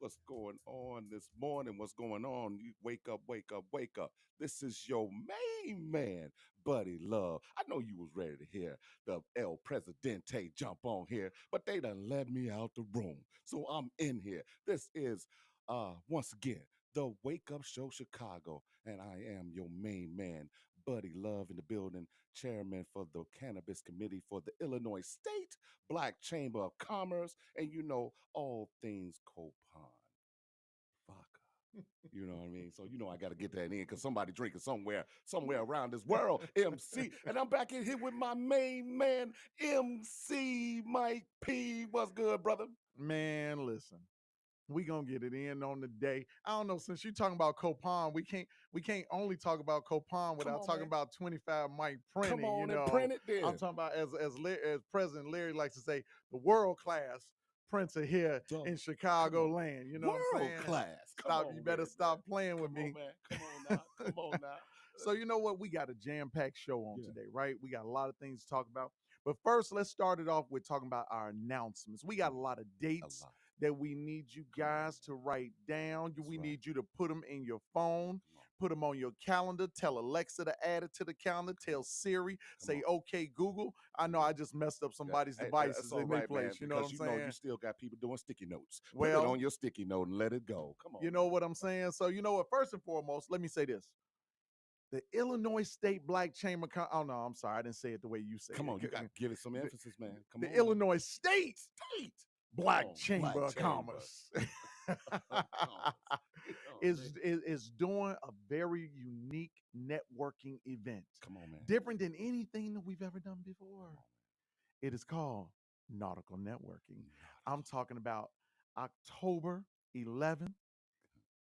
What's going on this morning? What's going on? You wake up, wake up, wake up. This is your main man, Buddy Love. I know you was ready to hear the El Presidente jump on here, but they done let me out the room. So I'm in here. This is once again the Wake Up Show Chicago, and I am your main man, Buddy Love, in the building, chairman for the Cannabis Committee for the Illinois State Black Chamber of Commerce, and you know all things Copan. Fuck. You know what I mean? So you know I got to get that in because somebody drinking somewhere around this world. MC, and I'm back in here with my main man, MC Mike P. What's good, brother? Man, listen, we gonna get it in on the day. I don't know, since you talking about Copan, we can't only talk about Copan Come without on, talking man. about 25 Mike Come Printing. on and print it I'm then. talking about as President Larry likes to say, the world class printer here Duh. in Come Chicago on. land. You know what I'm World saying? class. Come Stop, on you with better it, man. stop playing with Come on, me. man. Come on now. Come on now. So you know what? We got a jam-packed show on Yeah. today, right? We got a lot of things to talk about. But first, let's start it off with talking about our announcements. We got a lot of A dates lot. that we need you Come on, guys to man. write down. That's We right. need you to put them in your phone, Come on. put them on your calendar. Tell Alexa to add it to the calendar. Tell Siri, Come say, on. okay, Google. I know Yeah. I just messed up That, somebody's that's devices all in their right, man, place. You know what because I'm you know you saying? still got people doing sticky notes. Put it Well, on your sticky note and let it go. Come on you know now. what I'm saying? So, you know what? First and foremost, let me say this. The Illinois State Black Chamber. Oh no, I'm sorry, I didn't say it the way you say Come it. on, you got to give it some The, emphasis, man. Come the on now. Illinois State State. Come Black on, Chamber Black of Chamber Commerce of Commerce. You know what I'm saying? is doing a very unique networking event, Come on, man. different than anything that we've ever done before. Come on, It is called Nautical Networking. man. I'm talking about October 11th.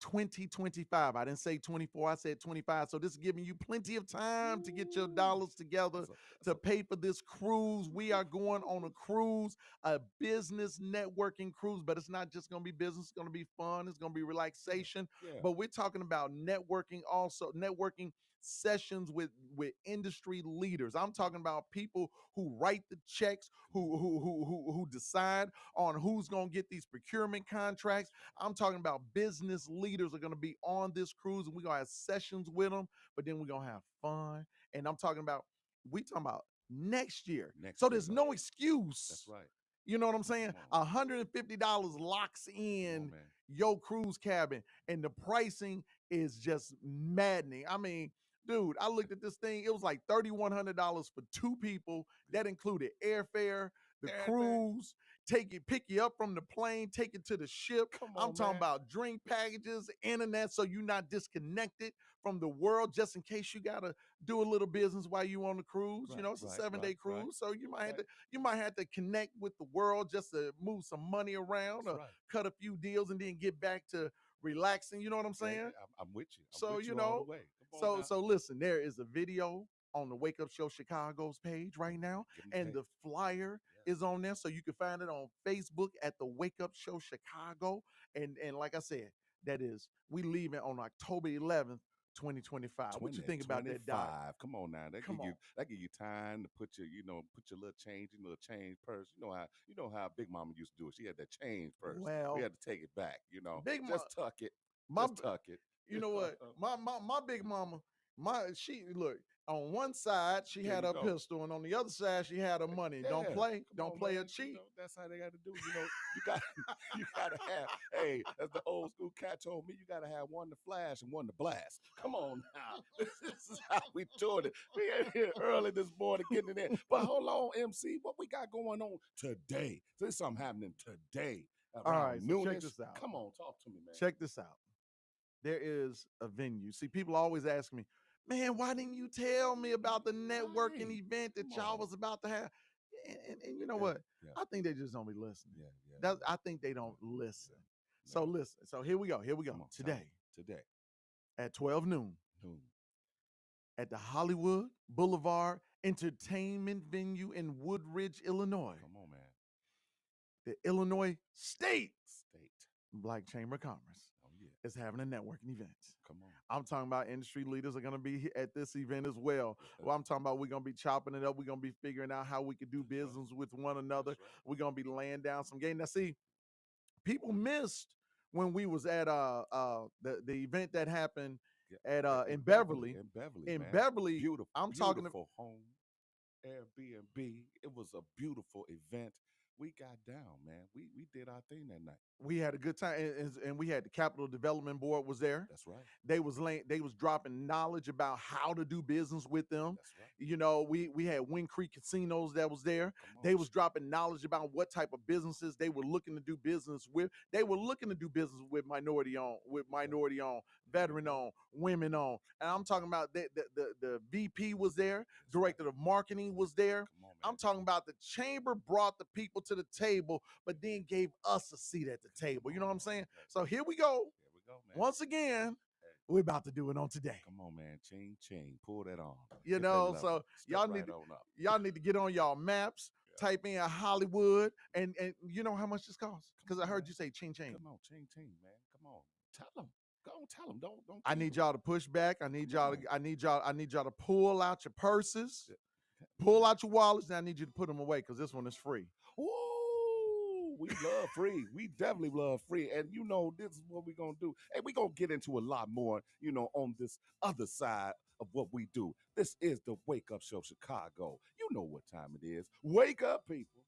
2025. I didn't say 24, I said 25. So this is giving you plenty of time to get your Ooh, dollars together that's to a pay for this cruise. We are going on a cruise, a business networking cruise, but it's not just going to be business, it's going to be fun, it's going to be relaxation, yeah. but we're talking about networking also, networking sessions with industry leaders. I'm talking about people who write the checks, who decide on who's going to get these procurement contracts. I'm talking about business leaders are going to be on this cruise, and we're going to have sessions with them, but then we're going to have fun. And I'm talking about, we talking about next year. Next So year, there's brother. no excuse. That's right. You know what I'm saying? Come on. $150 locks Come on, in man. your cruise cabin, and the pricing is just maddening. I mean, dude, I looked at this thing. It was like $3,100 for two people. That included airfare, the Everything. cruise, pick you up from the plane, take it to the ship. Come I'm on, talking man. about drink packages, internet, so you're not disconnected from the world, just in case you gotta do a little business while you on the cruise. You know, it's a 7-day cruise, so you might have to connect with the world just to move some money around That's or right. cut a few deals and then get back to relaxing. You know what I'm Yeah, saying? I'm with you. I'm So with you you all the know, way. Come on so now. so listen, there is a video on the Wake Up Show Chicago's page right now, Give me and pay. the flyer Yeah. is on there, so you can find it on Facebook at the Wake Up Show Chicago. And like I said, that is, we leaving on October 11th, 2025. What you think about that, Doc? 2025. Come on now. Come on. That give you time to put your little change in your little change purse. You know how Big Mama used to do it. She had that change purse. We Well, had to take it back, you know. Big Mom, Just tuck it. my Just tuck it. you know what? My big mama, she look, on one side she There had you her go. pistol, and on the other side she had her money. Yeah, come Don't on, play her man. cheap. That's how they got to do. You got you got to have. Hey, as the old school cat told me, you got to have one to flash and one to blast. Come on now, this is how we doing it. We in here early this morning getting it in. But hold on, MC, what we got going on today? There's something happening today All right, around so check noonish. this out. Come on, talk to me, man. Check this out. There is a venue. See, people always ask me, man, why didn't you tell me about the networking Right. event that Come y'all on. was about to have? And you know Yeah, what? yeah, I think they just don't be listening. yeah, yeah, I think they don't yeah, listen. yeah, So man. listen. So here we go. Here we go. Come on, tell me Today today. at 12 noon Noon. at the Hollywood Boulevard Entertainment Venue in Woodridge, Illinois, Come on, man. the Illinois State State. Black Chamber of Commerce Oh yeah. is having a networking event. Come on. I'm talking about industry leaders are going to be at this event as well. Well, I'm talking about we're going to be chopping it up. We're going to be figuring out how we could do business with one another. That's right. We're going to be laying down some game. Now, see, people missed when we was at the event that happened Yeah, at in Beverly, Beverly. in Beverly, In man. Beverly, Beautiful, I'm talking to, beautiful home, Airbnb. It was a beautiful event. We got down, man. We did our thing that night. we had a good time, and we had the Capital Development Board was there. That's right. They was dropping knowledge about how to do business with them. That's right. You know, we had Wind Creek Casinos that was there. Come on. They was dropping knowledge about what type of businesses they were looking to do business with. They were looking to do business with minority owned, veteran owned, women owned. And I'm talking about the VP was there, That's director right. of marketing was there. Come on, man. I'm talking about the chamber brought the people to the table, but then gave us a seat at the table. You know what I'm saying? So here we go. Here we go, man. Once again, we're about to do it on today. Come on, man. Ching, ching. Pull that on. You Get that know, lever. so Step y'all right need to, on up. y'all need to get on y'all maps, Yeah. type in Hollywood, and you know how much this costs? Because I on, heard man. you say ching ching. Come on, ching, ching, man. Come on. Tell them. Go on, tell them. Don't. I keep need 'em. y'all to push back. I need Come y'all on. to, I need y'all to pull out your purses, Yeah. pull out your wallets, and I need you to put them away because this one is free. Ooh, we love free. We definitely love free. And you know, this is what we're gonna do. And we're gonna get into a lot more, you know, on this other side of what we do. This is the Wake Up Show Chicago. You know what time it is. Wake up, people.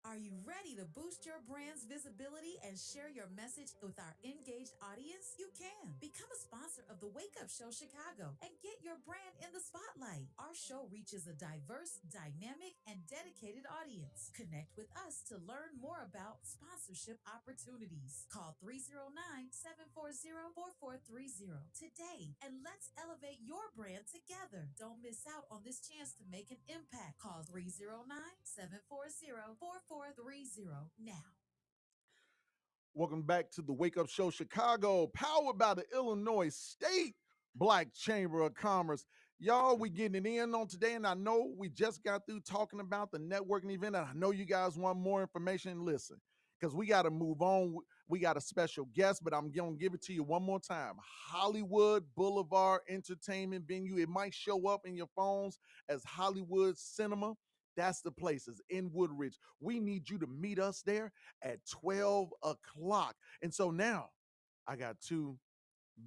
Are you ready to boost your brand's visibility and share your message with our engaged audience? You can. Become a sponsor of the Wake Up Show Chicago and get your brand in the spotlight. Our show reaches a diverse, dynamic, and dedicated audience. Connect with us to learn more about sponsorship opportunities. Call 309-740-4430 today and let's elevate your brand together. Don't miss out on this chance to make an impact. Call 309-740-4430 now. Welcome back to the Wake Up Show Chicago, powered by the Illinois State Black Chamber of Commerce. Y'all, we getting it in on today, and I know we just got through talking about the networking event, and I know you guys want more information. Listen, because we got to move on. We got a special guest, but I'm going to give it to you one more time. Hollywood Boulevard Entertainment Venue. It might show up in your phones as Hollywood Cinema. That's the place. It's in Woodridge. We need you to meet us there at 12 o'clock. And so now I got two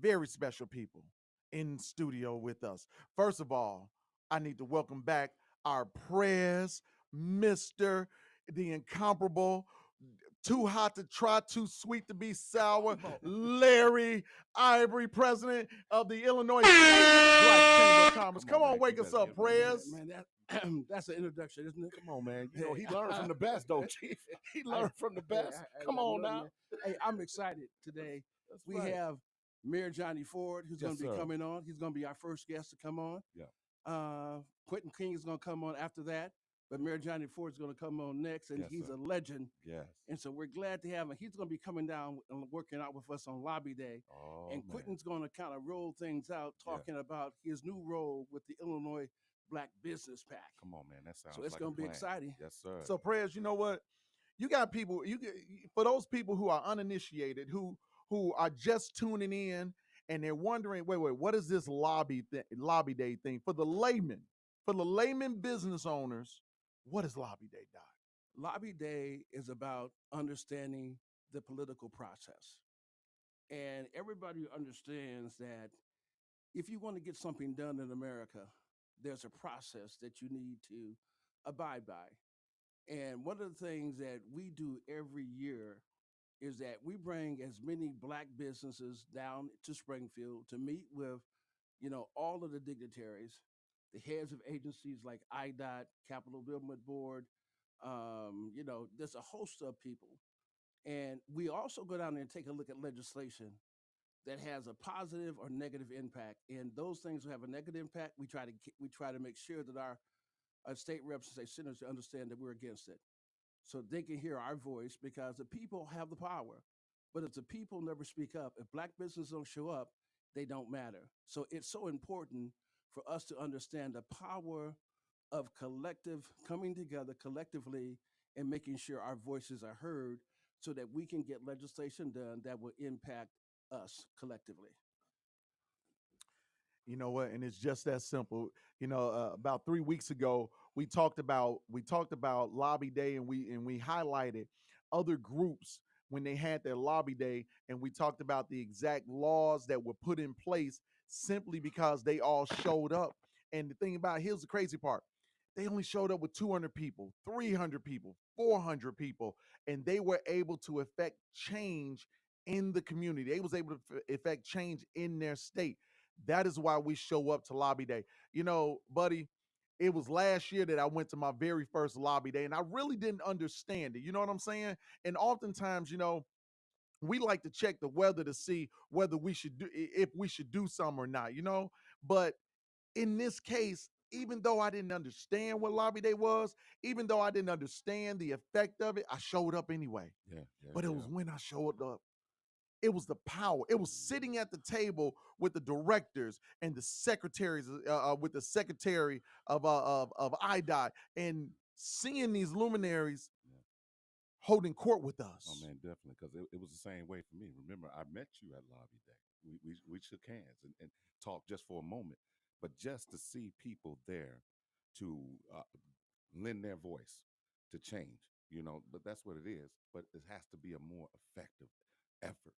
very special people in studio with us. First of all, I need to welcome back our prez, Mr. the incomparable, too hot to try, too sweet to be sour, Larry Ivory, president of the Illinois State Black Chamber of Commerce. Come on, man. wake You us better up, get ready, prez. Man, that that's an introduction, isn't it? Come on, man. You know, he Hey, learned from the best, though, Chief. He learned from the Hey, best. Come on love now. you. Hey, I'm excited today. That's We right. have Mayor Johnny Ford, who's going Yes, to be sir. coming on. He's going to be our first guest to come on. Yeah. Quentin King is going to come on after that, but Mayor Johnny Ford is going to come on next, and Yes, he's sir. a legend. Yes. And so we're glad to have him. He's going to be coming down and working out with us on Lobby Day. Oh, And man. Quentin's going to kind of roll things out, Yeah. talking about his new role with the Illinois Black Business Pack. Come on, man. That sounds So it's like going a to be plan. exciting. Yes, sir. So, prayers, you know what? You got people. For those people who are uninitiated, who are just tuning in and they're wondering, wait, what is this lobby day thing for the layman business owners? What is Lobby Day, Doc? Lobby Day is about understanding the political process. And everybody understands that if you want to get something done in America, there's a process that you need to abide by. And one of the things that we do every year is that we bring as many black businesses down to Springfield to meet with, all of the dignitaries, the heads of agencies like IDOT, Capital Development Board, there's a host of people. And we also go down there and take a look at legislation that has a positive or negative impact. And those things that have a negative impact, we try to make sure that our state reps and state senators understand that we're against it, so they can hear our voice, because the people have the power. But if the people never speak up, if black businesses don't show up, they don't matter. So it's so important for us to understand the power of collective coming together collectively and making sure our voices are heard, so that we can get legislation done that will impact us collectively. You know what? And it's just that simple. About 3 weeks ago, we talked about Lobby Day, and we highlighted other groups when they had their Lobby Day, and we talked about the exact laws that were put in place simply because they all showed up. And the thing about here's the crazy part. They only showed up with 200 people, 300 people, 400 people, and they were able to effect change in the community. They was able to effect change in their state. That is why we show up to Lobby Day. Buddy, it was last year that I went to my very first Lobby Day, and I really didn't understand it. You know what I'm saying? And oftentimes, we like to check the weather to see whether we should do if we should do some or not. But in this case, even though I didn't understand what Lobby Day was, even though I didn't understand the effect of it, I showed up anyway. Yeah, yeah, But it yeah. was when I showed up, it was the power. It was sitting at the table with the directors and the secretaries, with the secretary of IDOT, and seeing these luminaries Yeah. holding court with Oh us. man, definitely, because it was the same way for me. Remember, I met you at Lobby Day. We shook hands and talked just for a moment, but just to see people there to lend their voice to change, But that's what it is. But it has to be a more effective effort.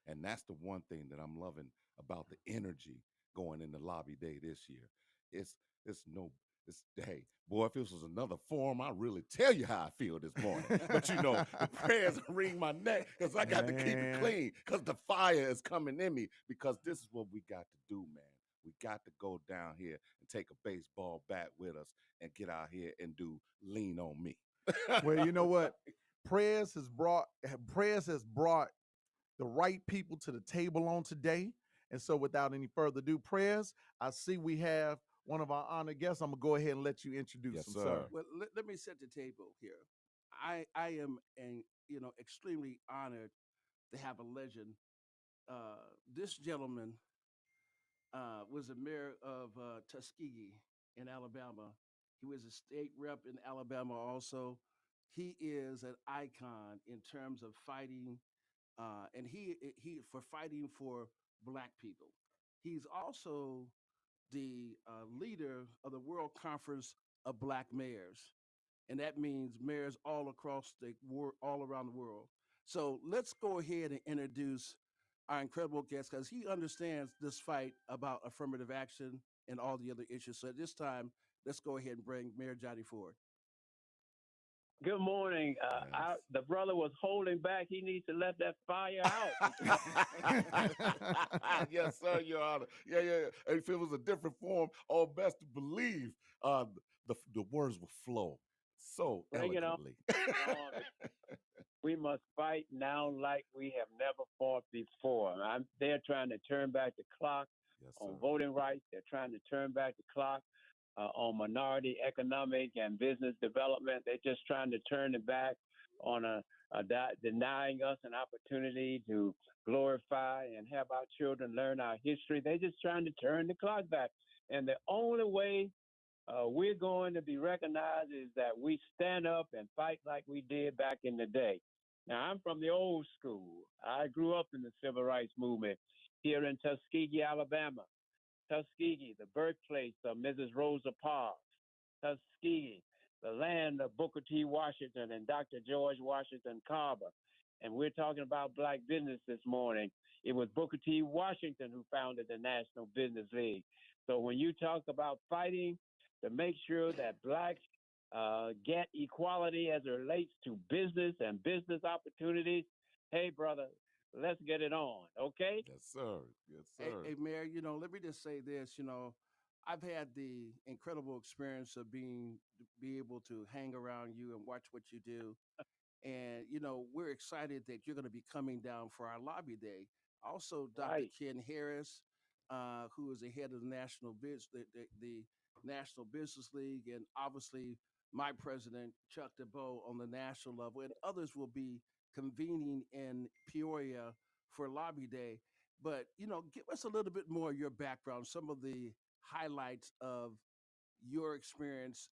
And that's the one thing that I'm loving about the energy going into Lobby Day this year. It's it's no it's hey, boy, if this was another forum, I really tell you how I feel this morning. But the prayers wring my neck because I got to keep it Man. clean because the fire is coming in me. Because this is what we got to do, man. We got to go down here and take a baseball bat with us and get out here and do lean on me. Well, you know what? Prayers has brought the right people to the table on today. And so, without any further ado, Prayers, I see we have one of our honored guests. I'm gonna go ahead and let you introduce Yes, him, sir. sir. Well, let me set the table here. I am extremely honored to have a legend. This gentleman was the mayor of Tuskegee in Alabama. He was a state rep in Alabama also. He is an icon in terms of fighting, and he for fighting for black people. He's also the leader of the World Conference of Black Mayors, and that means mayors all across the world, all around the world. So let's go ahead and introduce our incredible guest because he understands this fight about affirmative action and all the other issues. So at this time, let's go ahead and bring Mayor Johnny Ford. Good morning. Yes. The brother was holding back. He needs to let that fire out. Yes, sir, Your Honor. Yeah, yeah, yeah. And if it was a different form, all best to believe the words will flow so Bring it on. eloquently. on. We must fight now like we have never fought before. They're trying to turn back the clock Yes, sir. on voting rights. They're trying to turn back the clock on minority economic and business development. They're just trying to turn it back on denying us an opportunity to glorify and have our children learn our history. They're just trying to turn the clock back. And the only way we're going to be recognized is that we stand up and fight like we did back in the day. Now, I'm from the old school. I grew up in the civil rights movement here in Tuskegee, Alabama. Tuskegee, the birthplace of Mrs. Rosa Parks. Tuskegee, the land of Booker T. Washington and Dr. George Washington Carver. And we're talking about black business this morning. It was Booker T. Washington who founded the National Business League. So when you talk about fighting to make sure that blacks get equality as it relates to business and business opportunities, hey, brother, let's get it on, okay? Yes, sir. Yes, Hey, sir. hey, Mayor, let me just say this. I've had the incredible experience of be able to hang around you and watch what you do. And, we're excited that you're going to be coming down for our lobby day. Also, Dr. Right. Ken Harris, who is the head of the National Business League, and obviously my president, Chuck DeBow, on the national level, and others will be convening in Peoria for lobby day. But, give us a little bit more of your background, some of the highlights of your experience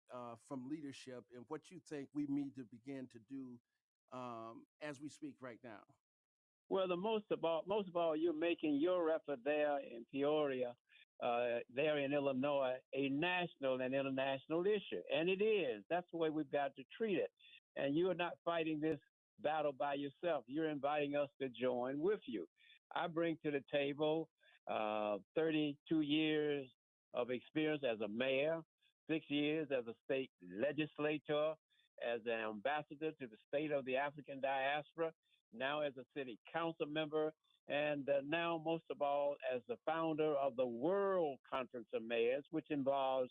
from leadership and what you think we need to begin to do as we speak right now. Well, most of all, you're making your effort there in Peoria, there in Illinois, a national and international issue, and it is. That's the way we've got to treat it. And you are not fighting this battle by yourself. You're inviting us to join with you. I bring to the table 32 years of experience as a mayor, 6 years as a state legislator, as an ambassador to the state of the African diaspora, now as a city council member, and now, most of all, as the founder of the World Conference of Mayors, which involves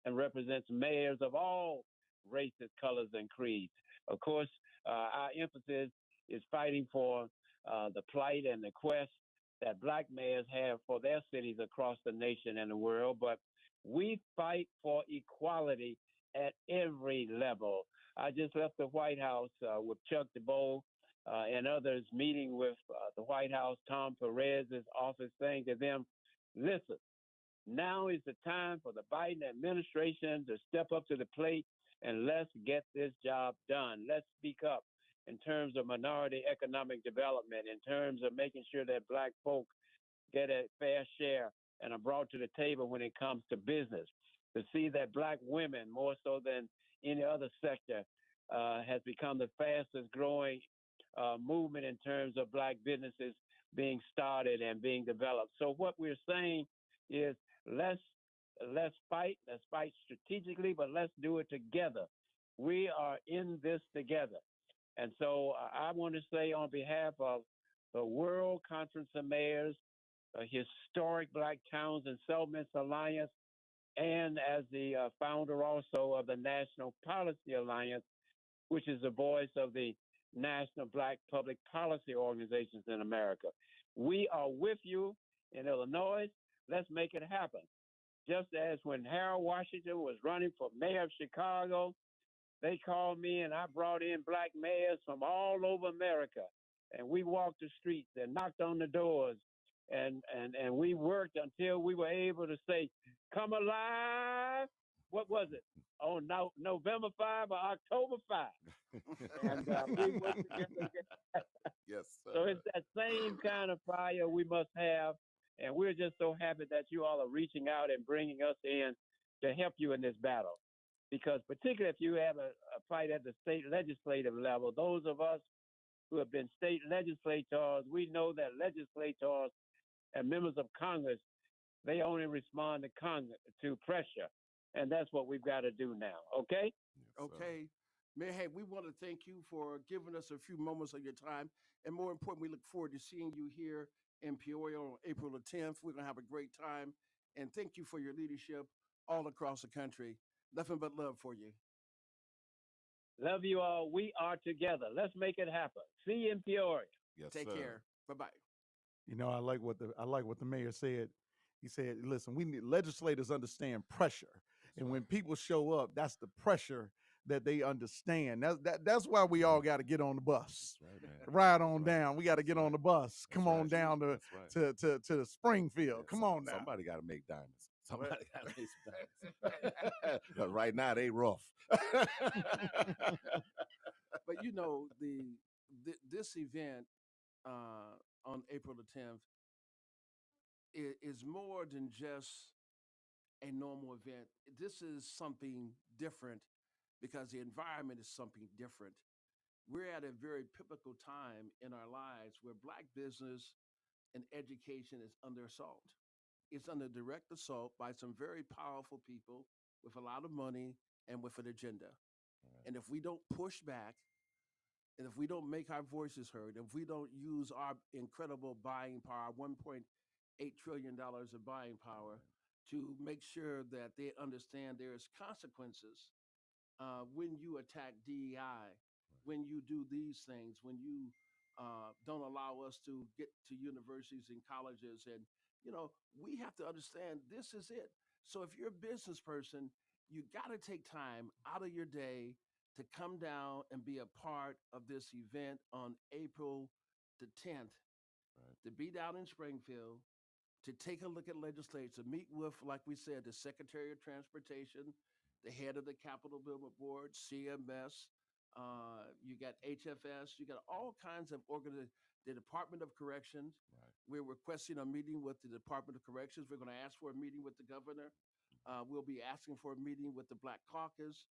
and represents mayors of all races, colors, and creeds. Of course, our emphasis is fighting for the plight and the quest that black mayors have for their cities across the nation and the world, but we fight for equality at every level. I just left the White House with Chuck DeBow and others meeting with the White House, Tom Perez's office, saying to them, listen, now is the time for the Biden administration to step up to the plate and let's get this job done. Let's speak up in terms of minority economic development, in terms of making sure that black folk get a fair share and are brought to the table when it comes to business. To see that black women, more so than any other sector, has become the fastest growing movement in terms of black businesses being started and being developed. So what we're saying is let's let's fight strategically, but let's do it together. We are in this together. And so I want to say on behalf of the World Conference of Mayors, Historic Black Towns and Settlements Alliance, and as the founder also of the National Policy Alliance, which is the voice of the National Black Public Policy Organizations in America. We are with you in Illinois. Let's make it happen. Just as when Harold Washington was running for mayor of Chicago, they called me and I brought in black mayors from all over America. And we walked the streets and knocked on the doors and we worked until we were able to say, come alive. What was it? On November 5 or October 5. And we worked together. Yes, So sir. it's that same kind of fire we must have. And we're just so happy that you all are reaching out and bringing us in to help you in this battle. Because particularly if you have a fight at the state legislative level, those of us who have been state legislators, we know that legislators and members of Congress, they only respond to Congress to pressure. And that's what we've got to do now. Okay? Yes, sir. Okay. Mayor, hey, we want to thank you for giving us a few moments of your time. And more important, we look forward to seeing you here in Peoria on April the 10th. We're going to have a great time. And thank you for your leadership all across the country. Nothing but love for you. Love you all. We are together. Let's make it happen. See you in Peoria. Yes, Take sir. care. Bye bye. You know, I like what the mayor said. He said, "Listen, we need legislators understand pressure, and when people show up, that's the pressure that they understand. That's why we all got to get on the bus, That's right, man. ride on right. down. We got to That's get right. on the bus. Come That's on right. down to That's right. to the Springfield. Yeah, Come on now. Somebody got to make diamonds. Somebody got to make some diamonds. 'Cause right now they rough. But you know, this event on April the 10th is more than just a normal event. This is something different because the environment is something different. We're at a very pivotal time in our lives where black business and education is under assault. It's under direct assault by some very powerful people with a lot of money and with an agenda. And if we don't push back, and if we don't make our voices heard, if we don't use our incredible buying power, $1.8 trillion of buying power, to make sure that they understand there's consequences when you attack DEI, when you do these things, when you don't allow us to get to universities and colleges. And, you know, we have to understand this is it. So if you're a business person, you got to take time out of your day to come down and be a part of this event on April the 10th, Right. to be down in Springfield, to take a look at legislature, to meet with, like we said, the Secretary of Transportation, the head of the Capitol Building Board, CMS, you got HFS, you got all kinds of organizations. the Department of Corrections. Right. We're requesting a meeting with the Department of Corrections. We're going to ask for a meeting with the governor. We'll be asking for a meeting with the Black Caucus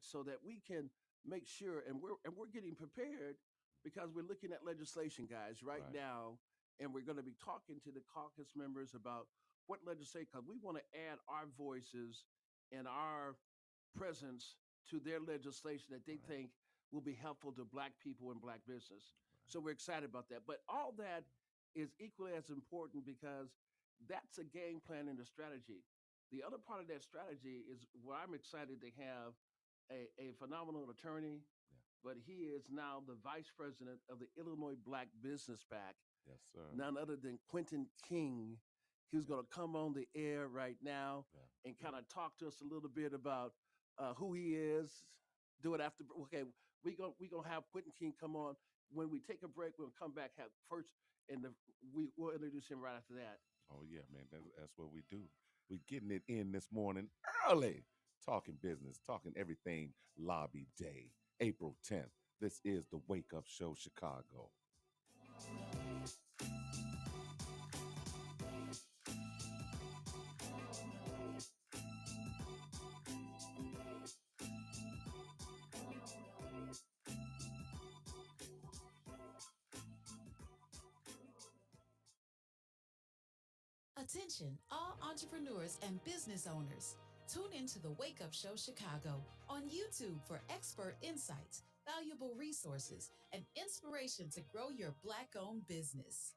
so that we can make sure, and we're getting prepared because we're looking at legislation, guys, right Right. now, and we're going to be talking to the caucus members about what legislation, because we want to add our voices and our presence to their legislation that they Right. think will be helpful to Black people and Black business. So we're excited about that. But all that is equally as important because that's a game plan and a strategy. The other part of that strategy is where I'm excited to have a phenomenal attorney, Yeah. but he is now the vice president of the Illinois Black Business PAC, Yes, sir. none other than Quentin King, who's Yeah. going to come on the air right now Yeah. and kind of talk to us a little bit about who he is. Do it after. Okay, we gonna have Quentin King come on when we take a break. We'll come back have first, and we'll introduce him right after that. Oh yeah, man. That's what we do. We getting it in this morning early, talking business, talking everything. Lobby Day, April 10th. This is the Wake Up Show, Chicago. Attention, all entrepreneurs and business owners. Tune into the Wake Up Show Chicago on YouTube for expert insights, valuable resources, and inspiration to grow your Black owned business.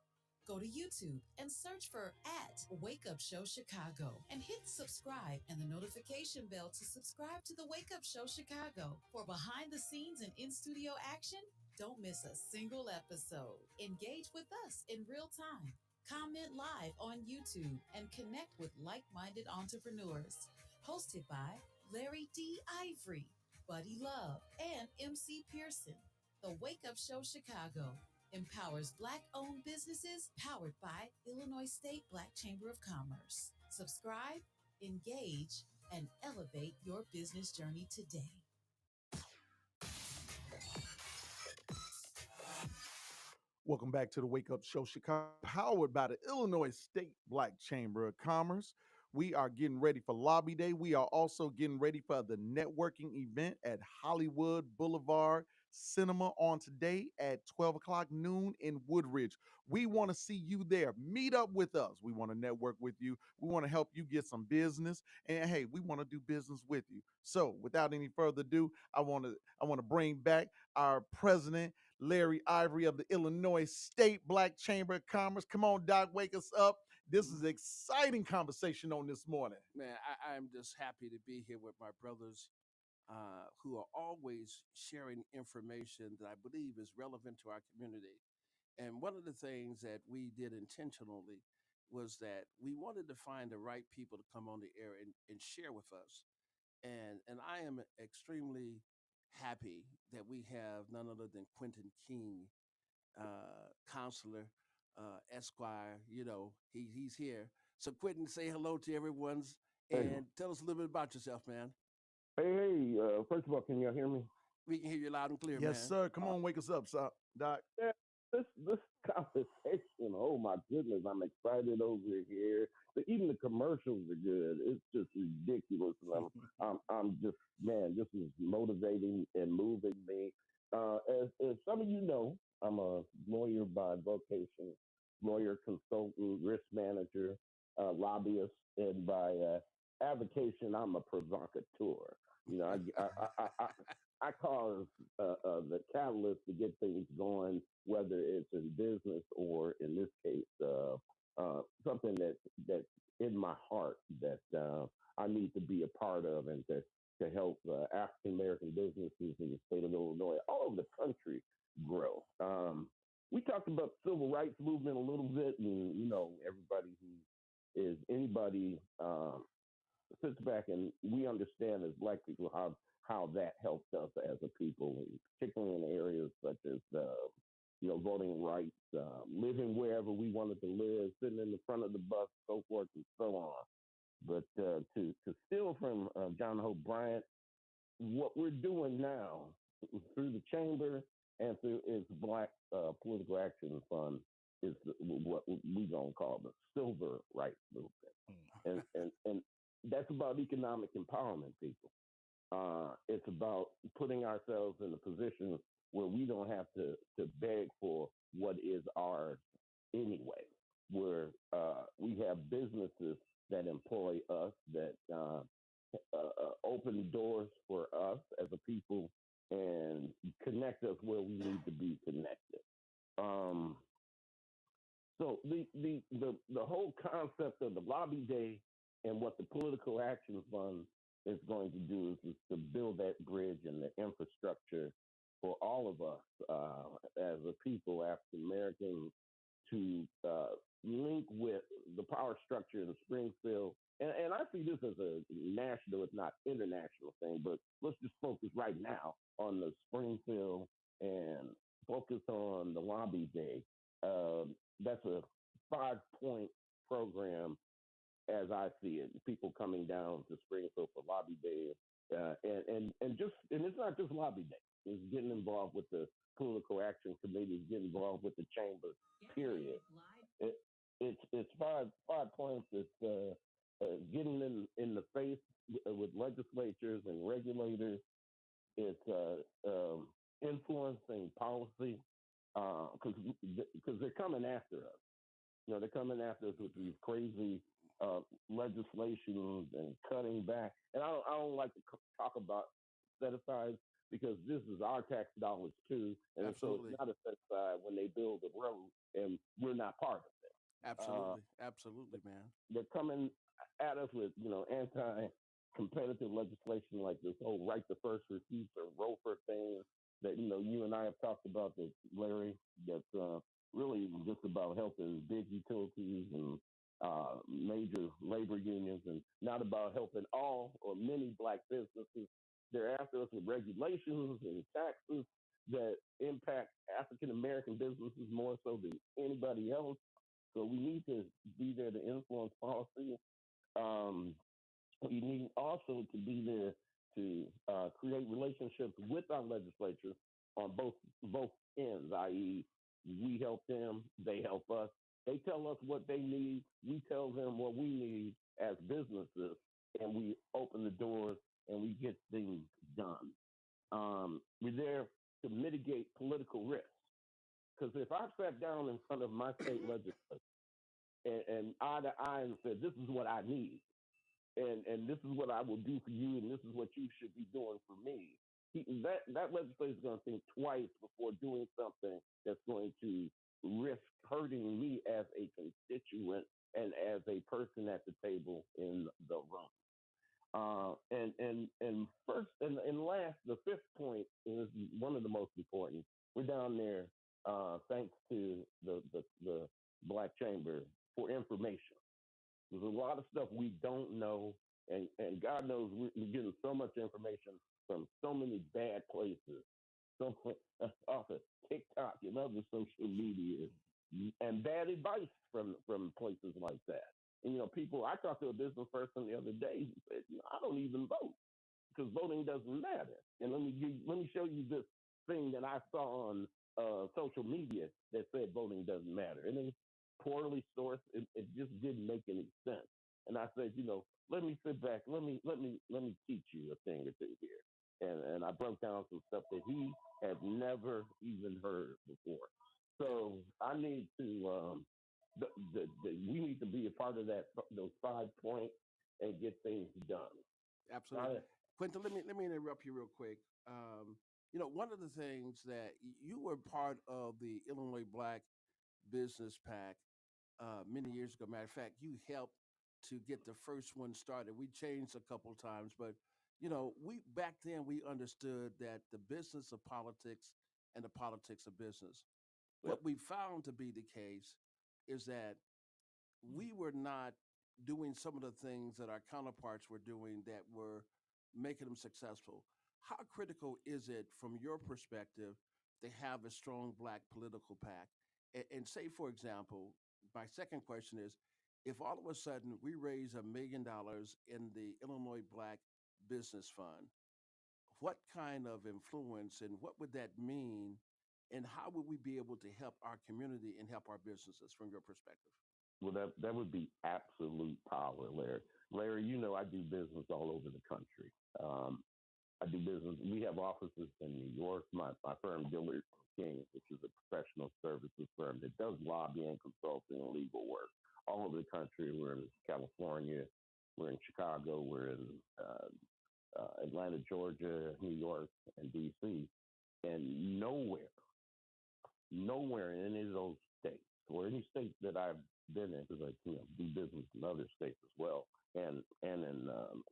Go to YouTube and search for at Wake Up Show Chicago and hit subscribe and the notification bell to subscribe to the Wake Up Show Chicago for behind the scenes and in studio action. Don't miss a single episode. Engage with us in real time. Comment live on YouTube and connect with like minded entrepreneurs. Hosted by Larry D. Ivory, Buddy Love, and MC Pearson. The Wake Up Show Chicago empowers Black owned businesses powered by Illinois State Black Chamber of Commerce. Subscribe, engage, and elevate your business journey today. Welcome back to the Wake Up Show Chicago, powered by the Illinois State Black Chamber of Commerce. We are getting ready for Lobby Day. We are also getting ready for the networking event at Hollywood Boulevard Cinema on today at 12 o'clock noon in Woodridge. We want to see you there. Meet up with us. We want to network with you. We want to help you get some business. And hey, we want to do business with you. So without any further ado, I want to bring back our president, Larry Ivory of the Illinois State Black Chamber of Commerce. Come on, Doc, wake us up. This is an exciting conversation on this morning. Man, I'm just happy to be here with my brothers who are always sharing information that I believe is relevant to our community. And one of the things that we did intentionally was that we wanted to find the right people to come on the air and share with us. And I am extremely happy that we have none other than Quentin King, counselor, Esquire. You know, he's here. So Quentin, say hello to everyone's Hey, and tell us a little bit about yourself, man. hey. First of all, can y'all hear me? We can hear you loud and clear, Yes, man. sir. Come on, wake us up, Doc. Yeah, this conversation. Oh my goodness, I'm excited over here. Even the commercials are good. It's just ridiculous. And I'm just man. This is motivating and moving me. As some of you know, I'm a lawyer by vocation, lawyer, consultant, risk manager, lobbyist, and by avocation, I'm a provocateur. You know, I cause the catalyst to get things going, whether it's in business or in this case, something that's in my heart that I need to be a part of and to help African American businesses in the state of Illinois, all over the country, grow. We talked about the civil rights movement a little bit, and you know, everybody who is anybody sits back and we understand as Black people how that helped us as a people, particularly in areas such as voting rights, living wherever we wanted to live, sitting in the front of the bus, so forth and so on. But to steal from John Hope Bryant, what we're doing now through the chamber and through its Black Political Action Fund is what we gonna call the Civil Rights Movement, and that's about economic empowerment, people. It's about putting ourselves in a position where we don't have to beg for what is ours anyway. Where we have businesses that employ us, that open doors for us as a people, and connect us where we need to be connected. Um, so the whole concept of the lobby day and what the political action fund is going to do is to build that bridge and the infrastructure for all of us as a people, African Americans, to link with the power structure in Springfield. And I see this as a national, if not international thing, but let's just focus right now on the Springfield and focus on the lobby day. That's a 5 point program as I see it. People coming down to Springfield for lobby day, and it's not just lobby day. It's getting involved with the political action committees, getting involved with the chamber. Period. It, it's 5 points. It's getting in the face with legislatures and regulators. It's influencing policy because they're coming after us. They're coming after us with these crazy legislations and cutting back. And I don't like to talk about set asides because this is our tax dollars too. And so Absolutely. it's not a set aside when they build a road and we're not part of it. Absolutely, man. They're coming at us with, anti-competitive legislation like this whole right to first refusal, ROFR thing that, you and I have talked about, that Larry, that's really just about helping big utilities and major labor unions, and not about helping all or many Black businesses. They're after us with regulations and taxes that impact African American businesses more so than anybody else. So we need to be there to influence policy. Um, we need also to be there to create relationships with our legislature on both ends, i.e., we help them, they help us. They tell us what they need, we tell them what we need as businesses, and we open the doors and we get things done. We're there to mitigate political risk. Because if I sat down in front of my state legislature and eye to eye and said, "This is what I need, and this is what I will do for you, and this is what you should be doing for me," that legislator is going to think twice before doing something that's going to risk hurting me as a constituent and as a person at the table in the room. And first and last, the fifth point is one of the most important. We're down there thanks to the Black Chamber for information. There's a lot of stuff we don't know, and God knows we're getting so much information from so many bad places, so off of TikTok and other social media, and bad advice from places like that. And people. I talked to a business person the other day who said, "I don't even vote because voting doesn't matter." And let me show you this thing that I saw on social media that said voting doesn't matter, and it's poorly sourced. It just didn't make any sense. And I said, let me sit back. Let me teach you a thing or two here. And I broke down some stuff that he had never even heard before. So I need to we need to be a part of those 5 points and get things done. Absolutely. Quentin, let me interrupt you real quick. One of the things that you were part of the Illinois Black Business Pact many years ago. Matter of fact, you helped to get the first one started. We changed a couple of times, but we back then we understood that the business of politics and the politics of business. Yep. What we found to be the case is that we were not doing some of the things that our counterparts were doing that were making them successful. How critical is it, from your perspective, to have a strong Black political pact? And say, for example, my second question is, if all of a sudden we raise $1 million in the Illinois Black Business Fund, what kind of influence and what would that mean And how would we be able to help our community and help our businesses from your perspective? Well, that would be absolute power, Larry. Larry, you know I do business all over the country. I do business. We have offices in New York. My firm, Dillard King, which is a professional services firm that does lobbying, consulting, and legal work all over the country. We're in California. We're in Chicago. We're in Atlanta, Georgia, New York, and D.C. And nowhere in any of those states or any state that I've been in, because I do business in other states as well, and in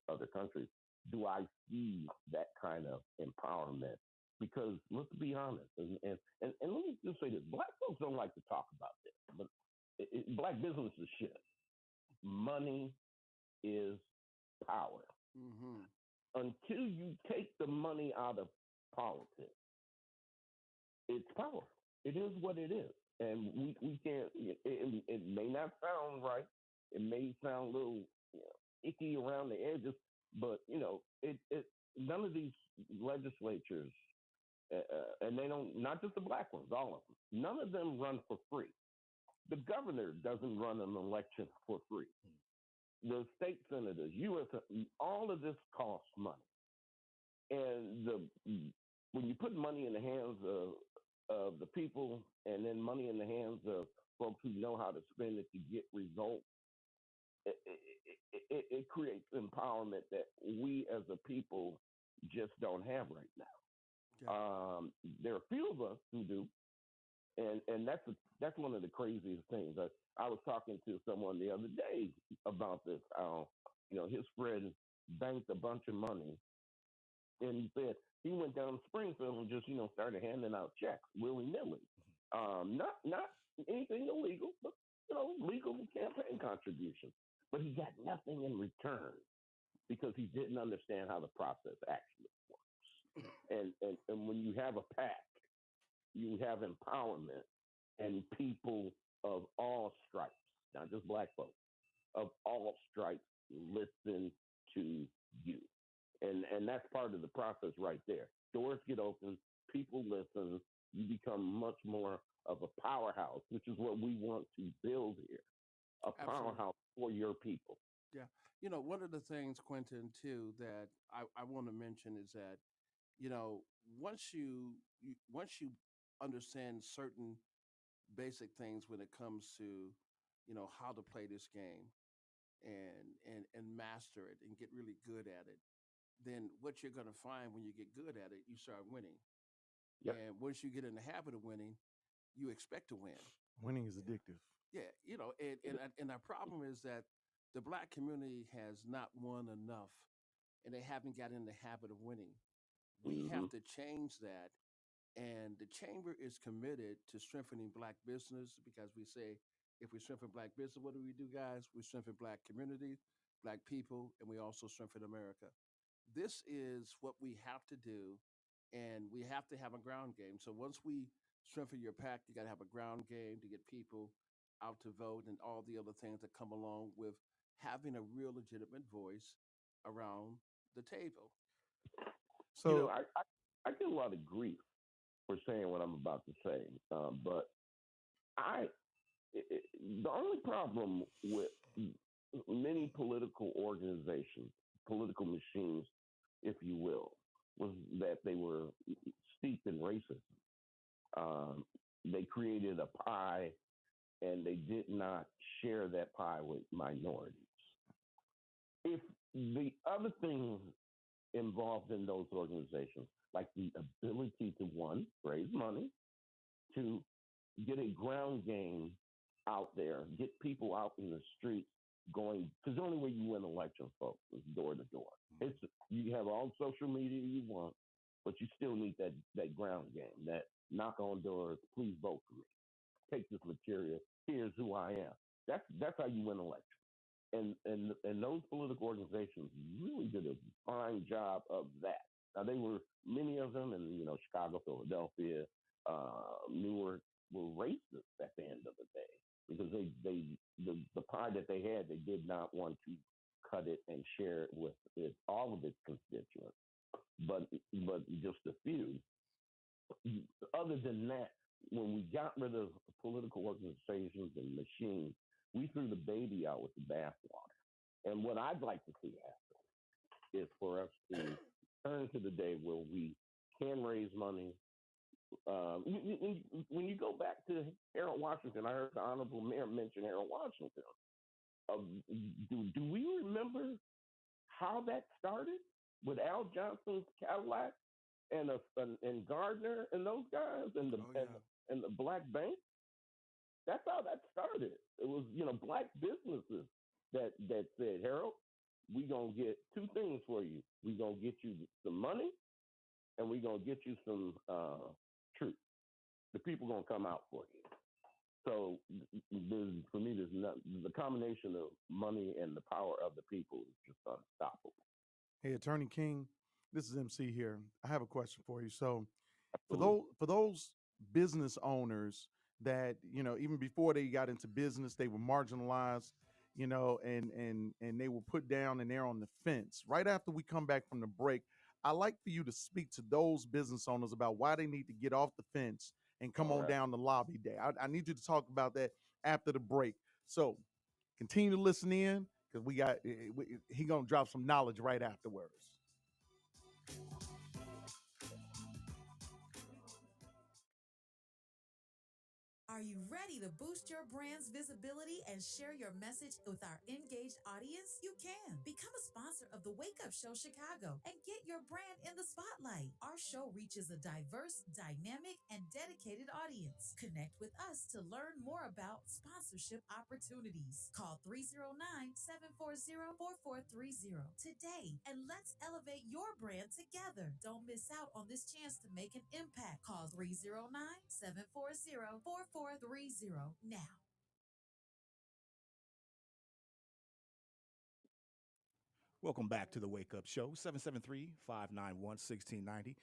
other countries, do I see that kind of empowerment? Because let's be honest, and let me just say this: Black folks don't like to talk about this, but Black business is shit. Money is power. Mm-hmm. Until you take the money out of politics, it's power. It is what it is. And we can't, it may not sound right. It may sound a little icky around the edges, but, none of these legislatures, and they don't, not just the Black ones, all of them, none of them run for free. The governor doesn't run an election for free. The state senators, U.S., all of this costs money. And when you put money in the hands of the people and then money in the hands of folks who know how to spend it to get results, it creates empowerment that we as a people just don't have right now. Yeah. There are a few of us who do, and that's one of the craziest things. I was talking to someone the other day about this. His friend banked a bunch of money, and he said he went down to Springfield and just started handing out checks willy nilly. Not anything illegal, but legal campaign contributions. But he got nothing in return because he didn't understand how the process actually works. And when you have a PAC, you have empowerment, and people of all stripes, not just Black folks, of all stripes listen to you. And that's part of the process right there. Doors get open, people listen, you become much more of a powerhouse, which is what we want to build here. A powerhouse for your people. Yeah. One of the things, Quentin, too, that I want to mention is that, once you understand certain basic things when it comes to, how to play this game and master it and get really good at it, then what you're going to find when you get good at it, you start winning. Yep. And once you get in the habit of winning, you expect to win. Winning is addictive. Yeah, and our problem is that the Black community has not won enough, and they haven't got in the habit of winning. We have to change that, and the chamber is committed to strengthening Black business, because we say if we strengthen Black business, what do we do, guys? We strengthen Black communities, Black people, and we also strengthen America. This is what we have to do, and we have to have a ground game. So once we strengthen your PAC, you got to have a ground game to get people out to vote and all the other things that come along with having a real legitimate voice around the table. So I get a lot of grief for saying what I'm about to say, but the only problem with many political organizations, political machines, if you will, was that they were steeped in racism. They created a pie, and they did not share that pie with minorities. If the other things involved in those organizations, like the ability to, one, raise money, to get a ground game out there, get people out in the streets going, because the only way you win elections, folks, is door to door. You have all the social media you want, but you still need that ground game, that knock on doors, please vote for me. Take this material, here's who I am. That's how you win elections. And those political organizations really did a fine job of that. Now, they were, many of them in Chicago, Philadelphia, Newark, were racist at the end of the day, because the pie that they had, they did not want to cut it and share it with all of its constituents, but just a few. Other than that, when we got rid of political organizations and machines, we threw the baby out with the bathwater. And what I'd like to see happen is for us to turn to the day where we can raise money. When you go back to Harold Washington, I heard the Honorable Mayor mention Harold Washington. Do we remember how that started with Al Johnson's Cadillac and Gardner and those guys and the Black Bank? That's how that started. It was black businesses that said, Harold, we gonna get two things for you. We gonna get you some money, and we gonna get you some truth. The people gonna come out for you. So for me, there's not, the combination of money and the power of the people is just unstoppable. Hey, Attorney King, this is MC here. I have a question for you. So, Absolutely. for those business owners that even before they got into business, they were marginalized, and they were put down and they're on the fence. Right after we come back from the break, I like for you to speak to those business owners about why they need to get off the fence and come All on right. down to lobby day. I need you to talk about that after the break. So continue to listen in because he gonna drop some knowledge right afterwards. Are you ready to boost your brand's visibility and share your message with our engaged audience? You can. Become a sponsor of the Wake Up Show Chicago and get your brand in the spotlight. Our show reaches a diverse, dynamic, and dedicated audience. Connect with us to learn more about sponsorship opportunities. Call 309-740-4430 today and let's elevate your brand together. Don't miss out on this chance to make an impact. Call 309-740-4430 now. Welcome back to the Wake Up Show, 773-591-1690.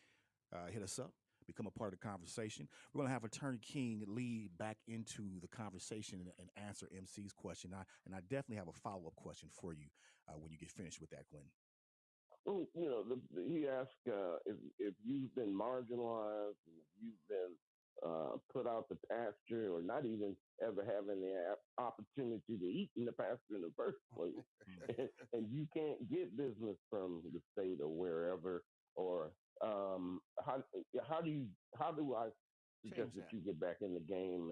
Hit us up, become a part of the conversation. We're going to have Attorney King lead back into the conversation and answer MC's question. And I definitely have a follow-up question for you when you get finished with that, Glenn. Well, he asked if you've been marginalized, if you've been put out the pasture, or not even ever having the opportunity to eat in the pasture in the first place, and you can't get business from the state or wherever, or how do I suggest that you get back in the game,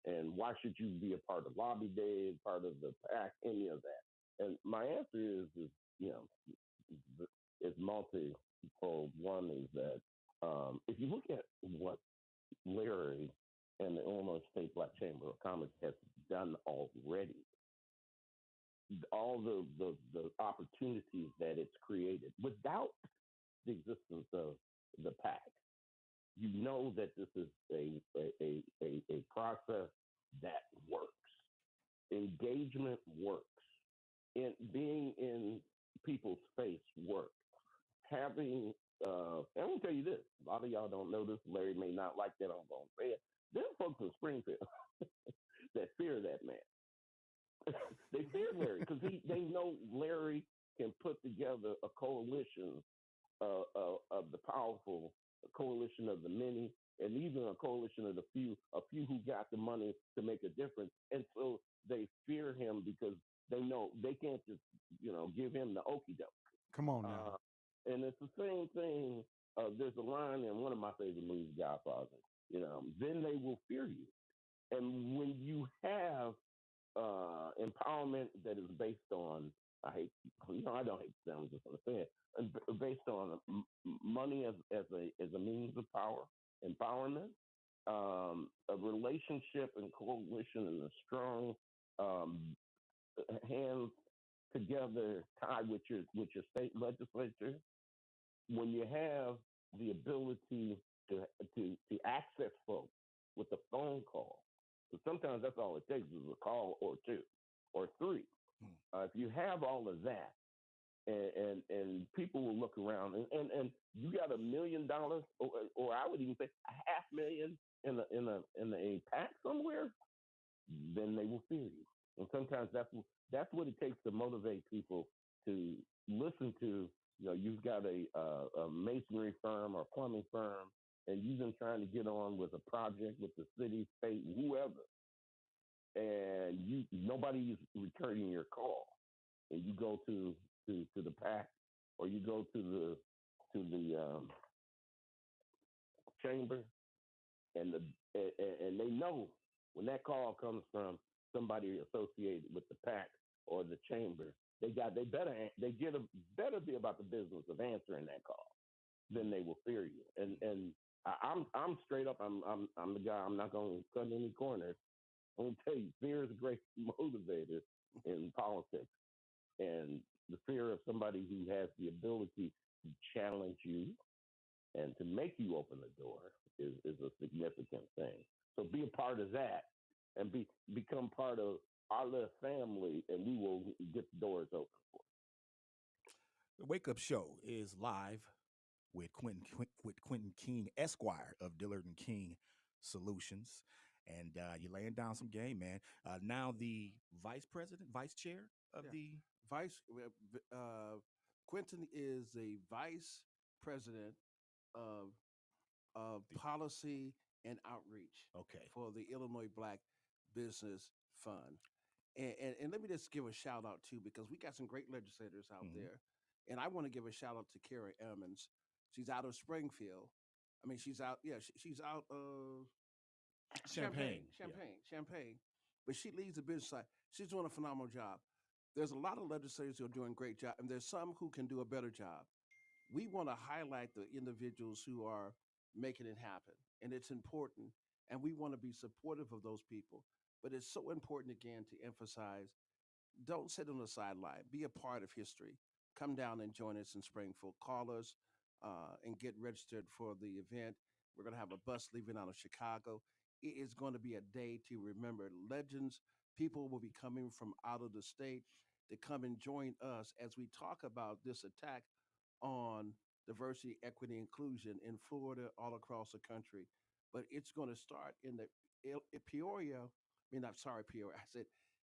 and why should you be a part of lobby day, part of the PAC, any of that? And my answer is it's multifold. One is that if you look at what Larry and the Illinois State Black Chamber of Commerce has done already, all the opportunities that it's created without the existence of the PAC, you know that this is a process that works. Engagement works. In being in people's face works. Having I'm gonna tell you this. A lot of y'all don't know this. Larry may not like that. I'm gonna say it. There are folks in Springfield that fear that man. They fear Larry because they know Larry can put together a coalition of the powerful, a coalition of the many, and even a coalition of a few who got the money to make a difference. And so they fear him because they know they can't just give him the okie doke. Come on now. And it's the same thing. There's a line in one of my favorite movies, Godfather. Then they will fear you. And when you have empowerment that is based on, I don't hate the sound, I'm just going to say it, based on money as a means of power, empowerment, a relationship and coalition, and a strong hands together tied with your state legislature. When you have the ability to access folks with a phone call, so sometimes that's all it takes is a call or two or three. If you have all of that, and people will look around, and you got $1 million, or I would even say $500,000 in a PAC somewhere, then they will fear you. And sometimes that's what it takes to motivate people to listen to. You've got a masonry firm or plumbing firm and you've been trying to get on with a project with the city, state, whoever, and nobody's returning your call, and you go to the PAC or you go to the chamber, and and they know when that call comes from somebody associated with the PAC or the chamber, they better be about the business of answering that call, then they will fear you. And I'm straight up. I'm the guy. I'm not going to cut any corners. I'm going to tell you, fear is a great motivator in politics, and the fear of somebody who has the ability to challenge you and to make you open the door is a significant thing. So be a part of that and become part of our little family, and we will get the doors open for The Wake Up Show is live with Quentin King, Esquire of Dillard and King Solutions. And you're laying down some game, man. Now the vice chair of the Vice Quentin is the vice president of policy and outreach. Okay. For the Illinois Black Business Fund. And let me just give a shout out too, because we got some great legislators out there. And I want to give a shout out to Kara Emmons. She's out of Springfield. I mean, she's out, she's out of Champaign. But she leads the business side. She's doing a phenomenal job. There's a lot of legislators who are doing a great job, and there's some who can do a better job. We want to highlight the individuals who are making it happen, and it's important, and we want to be supportive of those people. But it's so important, again, to emphasize, don't sit on the sideline. Be a part of history. Come down and join us in Springfield. Call us and get registered for the event. We're going to have a bus leaving out of Chicago. It is going to be a day to remember. Legends, people will be coming from out of the state to come and join us as we talk about this attack on diversity, equity, inclusion in Florida, all across the country. But it's going to start in Peoria. Peoria. I said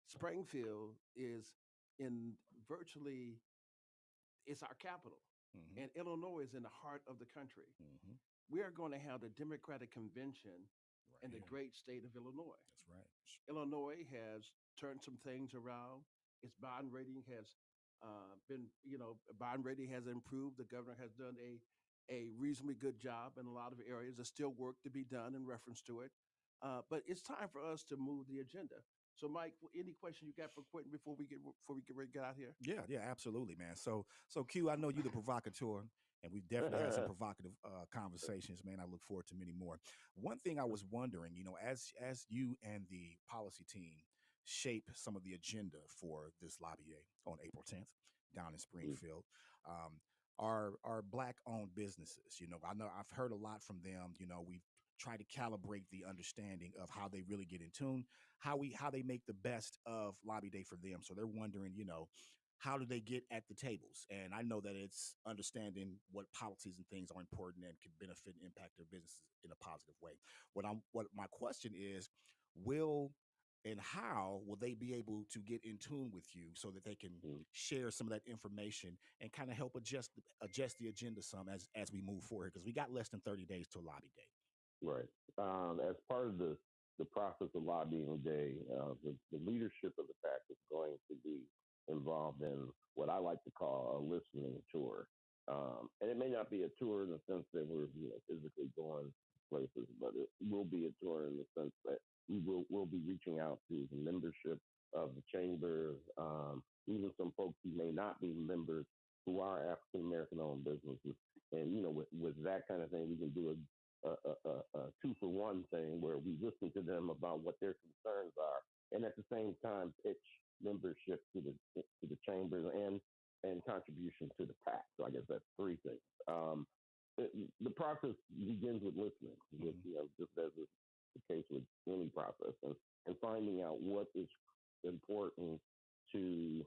Springfield is in virtually, it's our capital. And Illinois is in the heart of the country. We are going to have the Democratic Convention in the great state of Illinois. That's right. Illinois has turned some things around. Its bond rating has bond rating has improved. The governor has done a reasonably good job in a lot of areas. There's still work to be done in reference to it. But it's time for us to move the agenda. So, Mike, any question you got for Quentin before we get ready to get out here? Yeah, absolutely, man. So Q, I know you're the provocateur, and we've definitely had some provocative conversations, man. I look forward to many more. One thing I was wondering, as you and the policy team shape some of the agenda for this lobby day on April 10th down in Springfield, are Black-owned businesses. I know I've heard a lot from them. We've tried to calibrate the understanding of how they really get in tune, how they make the best of lobby day for them. So they're wondering, how do they get at the tables? And I know that it's understanding what policies and things are important and can benefit and impact their businesses in a positive way. What my question is, how will they be able to get in tune with you so that they can share some of that information and kind of help adjust the agenda some as we move forward? Because we got less than 30 days to lobby day. Right. As part of the process of lobbying day, the leadership of the PAC is going to be involved in what I like to call a listening tour. And it may not be a tour in the sense that we're physically going places, but it will be a tour in the sense that we'll be reaching out to the membership of the chamber, even some folks who may not be members who are African American owned businesses. And with that kind of thing, we can do a 2-for-1 thing where we listen to them about what their concerns are, and at the same time pitch membership to the chambers and contribution to the PAC. So I guess that's 3 things. The process begins with listening, just as is the case with any process, and finding out what is important to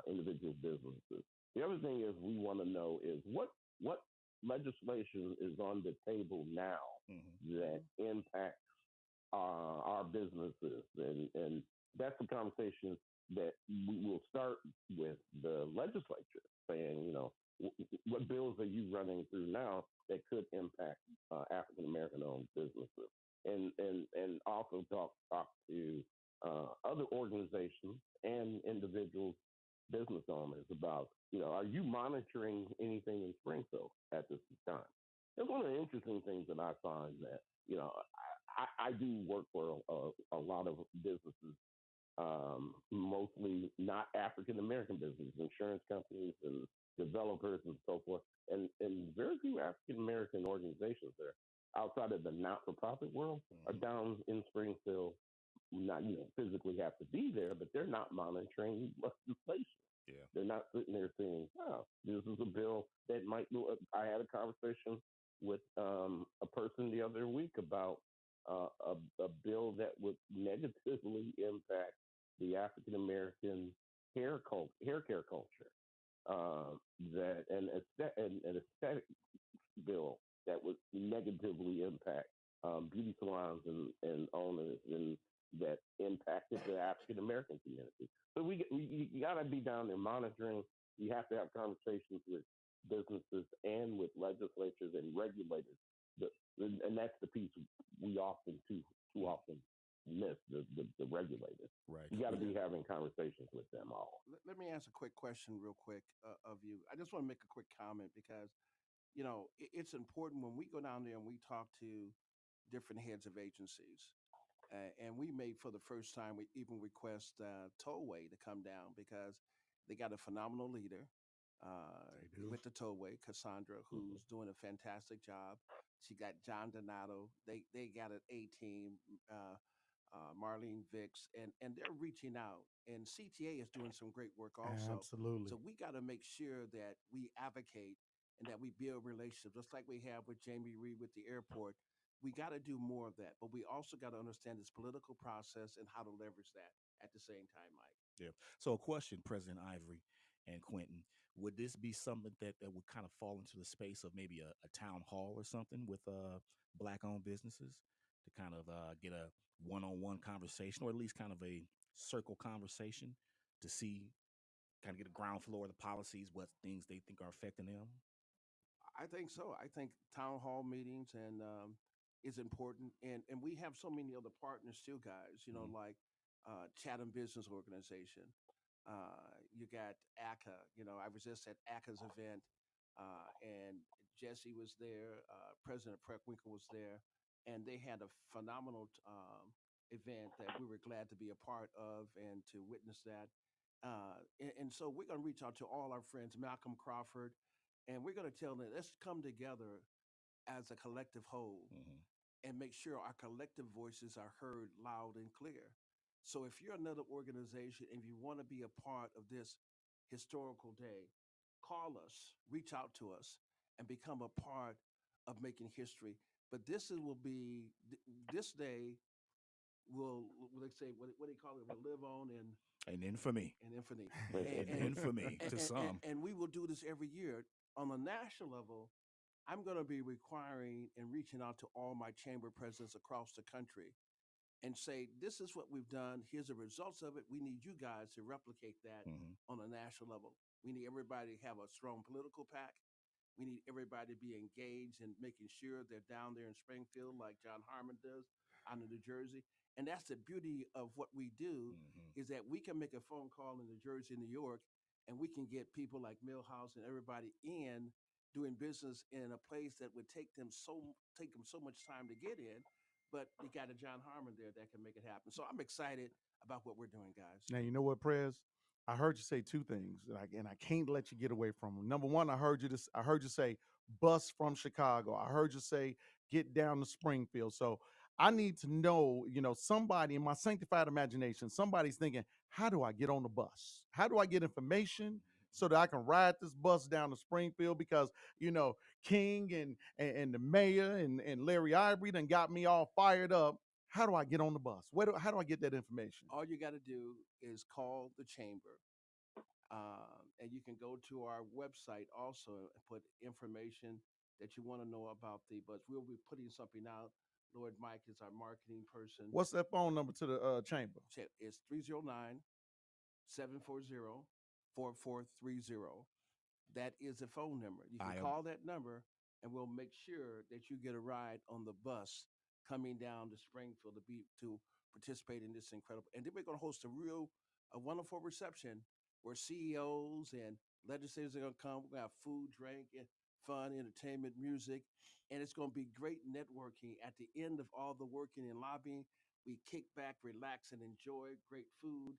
individual businesses. The other thing is we want to know is what legislation is on the table now that impacts our businesses, and that's the conversation that we will start with the legislature saying, what bills are you running through now that could impact African American owned businesses, and also talk to other organizations and individuals, business owners about, are you monitoring anything in Springfield at this time? It's one of the interesting things that I find that, I do work for a lot of businesses, mostly not African American businesses, insurance companies and developers and so forth, and very few African American organizations there outside of the not for profit world are down in Springfield. Not physically have to be there, but they're not monitoring legislation. Yeah. They're not sitting there saying, "Oh, this is a bill that might." I had a conversation with a person the other week about a bill that would negatively impact the African American hair care culture. That an aesthetic bill that would negatively impact beauty salons and owners, and that impacted the African American community. So you got to be down there monitoring. You have to have conversations with businesses and with legislatures and regulators. And that's the piece we often too often miss, the regulators. Right. You got to be having conversations with them all. Let me ask a quick question, real quick, of you. I just want to make a quick comment because it's important when we go down there and we talk to different heads of agencies. And we may, for the first time, we even request Tollway to come down because they got a phenomenal leader They do. with the Tollway, Cassandra, who's doing a fantastic job. She got John Donato. They got an A team, Marlene Vicks, and they're reaching out. And CTA is doing some great work also. Absolutely. So we got to make sure that we advocate and that we build relationships, just like we have with Jamie Reed with the airport. We got to do more of that, but we also got to understand this political process and how to leverage that at the same time, Mike. Yeah. So a question, President Ivory and Quentin, would this be something that would kind of fall into the space of maybe a town hall or something with black owned businesses to kind of get a one-on-one conversation, or at least kind of a circle conversation to see, kind of get a ground floor of the policies, what things they think are affecting them? I think so. I think town hall meetings and is important, and we have so many other partners too, guys. Mhm. Like Chatham Business Organization. You got ACA. I was just at ACA's event, and Jesse was there. President Preckwinkle was there, and they had a phenomenal event that we were glad to be a part of and to witness that. And so we're going to reach out to all our friends, Malcolm Crawford, and we're going to tell them, let's come together as a collective whole Mhm. and make sure our collective voices are heard loud and clear. So if you're another organization and you want to be a part of this historical day, call us, reach out to us, and become a part of making history. But will be this day will, what they say, what do they call it, will live on And infamy. in infamy. And infamy to some. And we will do this every year on a national level. I'm going to be requiring and reaching out to all my chamber presidents across the country and say, this is what we've done. Here's the results of it. We need you guys to replicate that Mhm. on a national level. We need everybody to have a strong political pack. We need everybody to be engaged in making sure they're down there in Springfield like John Harmon does out in New Jersey. And that's the beauty of what we do Mhm. is that we can make a phone call in New Jersey, New York, and we can get people like Millhouse and everybody in doing business in a place that would take them so much time to get in. But you got a John Harmon there that can make it happen. So I'm excited about what we're doing, guys. Now you know what, Prez? I heard you say two things, and I can't let you get away from them. Number one, I heard you say bus from Chicago. I heard you say get down to Springfield. So I need to know, somebody in my sanctified imagination, somebody's thinking, how do I get on the bus? How do I get information so that I can ride this bus down to Springfield? Because King and the mayor and Larry Ivory done got me all fired up. How do I get on the bus? How do I get that information? All you got to do is call the chamber. And you can go to our website also and put information that you want to know about the bus. We'll be putting something out. Lord Mike is our marketing person. What's that phone number to the chamber? It's 309 740-4430. That is a phone number. You can I am- call that number and we'll make sure that you get a ride on the bus coming down to Springfield to participate in this incredible. And then we're going to host a wonderful reception where CEOs and legislators are going to come. We're going to have food, drink, and fun, entertainment, music, and it's going to be great networking. At the end of all the working and lobbying, we kick back, relax, and enjoy great food.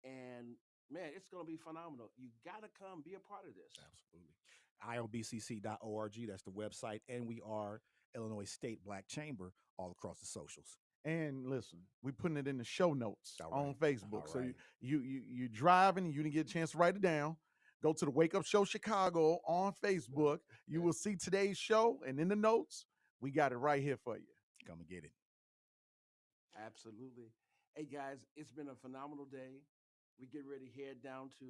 And man, it's going to be phenomenal. You got to come be a part of this. Absolutely. IOBCC.org, that's the website. And we are Illinois State Black Chamber all across the socials. And listen, we putting it in the show notes All on right. Facebook. All So right. you driving and you didn't get a chance to write it down. Go to the Wake Up Show Chicago on Facebook. You will see today's show, and in the notes, we got it right here for you. Come and get it. Absolutely. Hey guys, it's been a phenomenal day. We get ready to head down to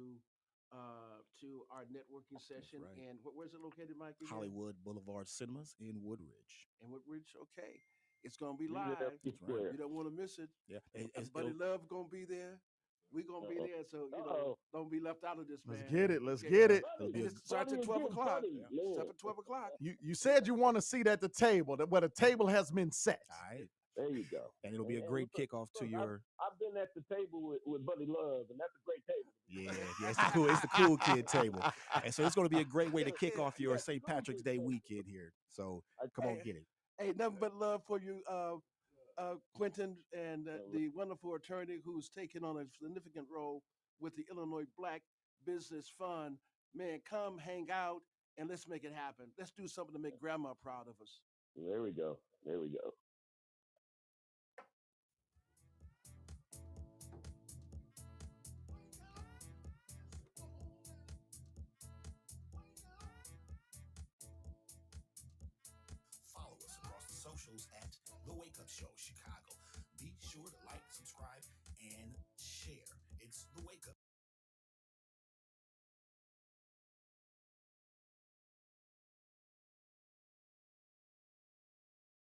our networking session. right. And where's it located, Mike? again? Hollywood Boulevard Cinemas in Woodridge. And Woodridge, okay. It's gonna be Be live. there, be square. You don't want to miss it. Yeah. Buddy Love gonna be there. We gonna be Uh-oh. there, so you know, Uh-oh. don't be left out of this, Let's man. get it. Let's Okay. get it. It'll be And a- it starts at Buddy 12 again, o'clock. buddy, Starts man. at 12 o'clock. You said you want a seat at the table, but a table has been set. All right. There you go. And it'll be a And great look, kickoff to look, your. I've been at the table with Buddy Love, and that's a great table. Yeah, it's the cool kid table. And so it's going to be a great way to kick Yeah, off your yeah, St. Patrick's Day weekend here. So come on, get it. Hey, nothing but love for you, Quentin, and the wonderful attorney who's taken on a significant role with the Illinois Black Business Fund. Man, come hang out and let's make it happen. Let's do something to make grandma proud of us. There we go. There we go. Follow us across the socials at The Wake Up Show Chicago. Be sure to like, subscribe,